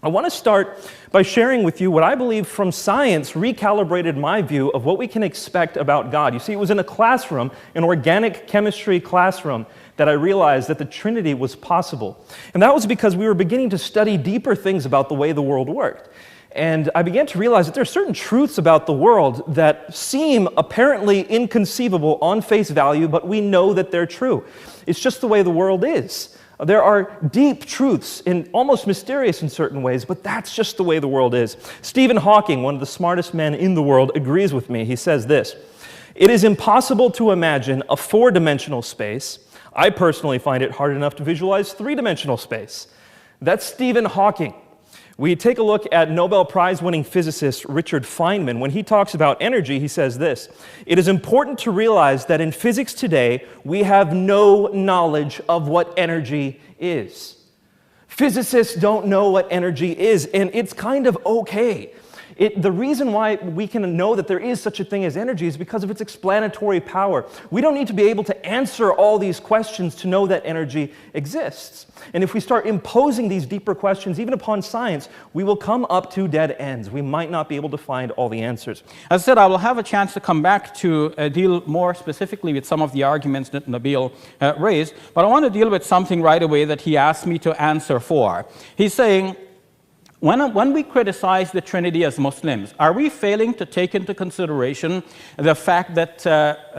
I want to start by sharing with you what I believe from science recalibrated my view of what we can expect about God. You see, it was in a classroom, an organic chemistry classroom, that I realized that the Trinity was possible. And that was because we were beginning to study deeper things about the way the world worked. And I began to realize that there are certain truths about the world that seem apparently inconceivable on face value, but we know that they're true. It's just the way the world is. There are deep truths, and almost mysterious in certain ways, but that's just the way the world is. Stephen Hawking, one of the smartest men in the world, agrees with me. He says this: "It is impossible to imagine a four-dimensional space. I personally find it hard enough to visualize three-dimensional space." That's Stephen Hawking. We take a look at Nobel Prize-winning physicist Richard Feynman. When he talks about energy, he says this: "It is important to realize that in physics today, we have no knowledge of what energy is." Physicists don't know what energy is, and it's kind of okay. The reason why we can know that there is such a thing as energy is because of its explanatory power. We don't need to be able to answer all these questions to know that energy exists. And if we start imposing these deeper questions, even upon science, we will come up to dead ends. We might not be able to find all the answers. As I said, I will have a chance to come back to deal more specifically with some of the arguments that Nabeel raised, but I want to deal with something right away that he asked me to answer for. He's saying, when we criticize the Trinity as Muslims, are we failing to take into consideration the fact that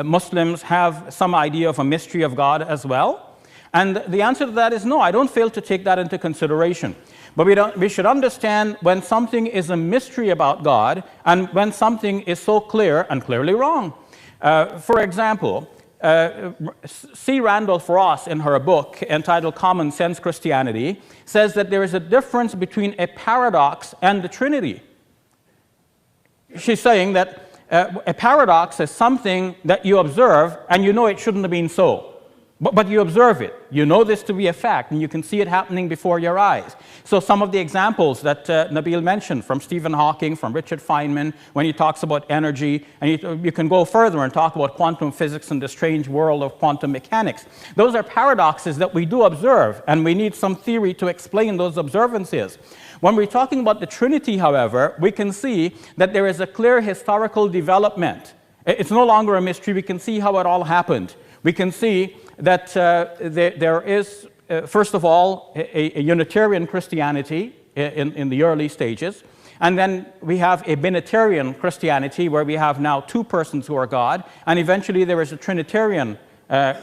Muslims have some idea of a mystery of God as well? And the answer to that is no, I don't fail to take that into consideration. But we should understand when something is a mystery about God and when something is so clear and clearly wrong. For example, C. Randolph Ross, in her book entitled Common Sense Christianity, says that there is a difference between a paradox and the Trinity. She's saying that a paradox is something that you observe and you know it shouldn't have been so. But you observe it. You know this to be a fact, and you can see it happening before your eyes. So some of the examples that Nabeel mentioned from Stephen Hawking, from Richard Feynman, when he talks about energy, and you can go further and talk about quantum physics and the strange world of quantum mechanics. Those are paradoxes that we do observe, and we need some theory to explain those observances. When we're talking about the Trinity, however, we can see that there is a clear historical development. It's no longer a mystery. We can see how it all happened. We can see that there is, first of all, a Unitarian Christianity in the early stages. And then we have a Binitarian Christianity where we have now two persons who are God. And eventually there is a Trinitarian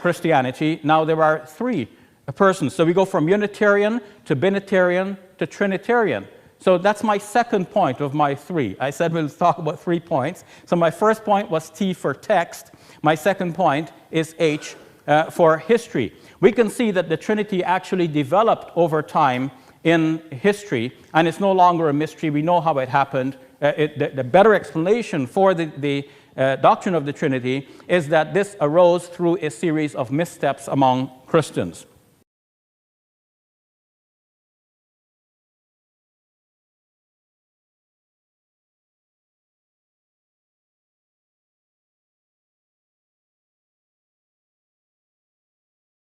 Christianity. Now there are three persons. So we go from Unitarian to Binitarian to Trinitarian. So that's my second point of my three. I said we'll talk about 3 points. So my first point was T for text. My second point is H for history. We can see that the Trinity actually developed over time in history, and it's no longer a mystery. We know how it happened. The better explanation for the doctrine of the Trinity is that this arose through a series of missteps among Christians.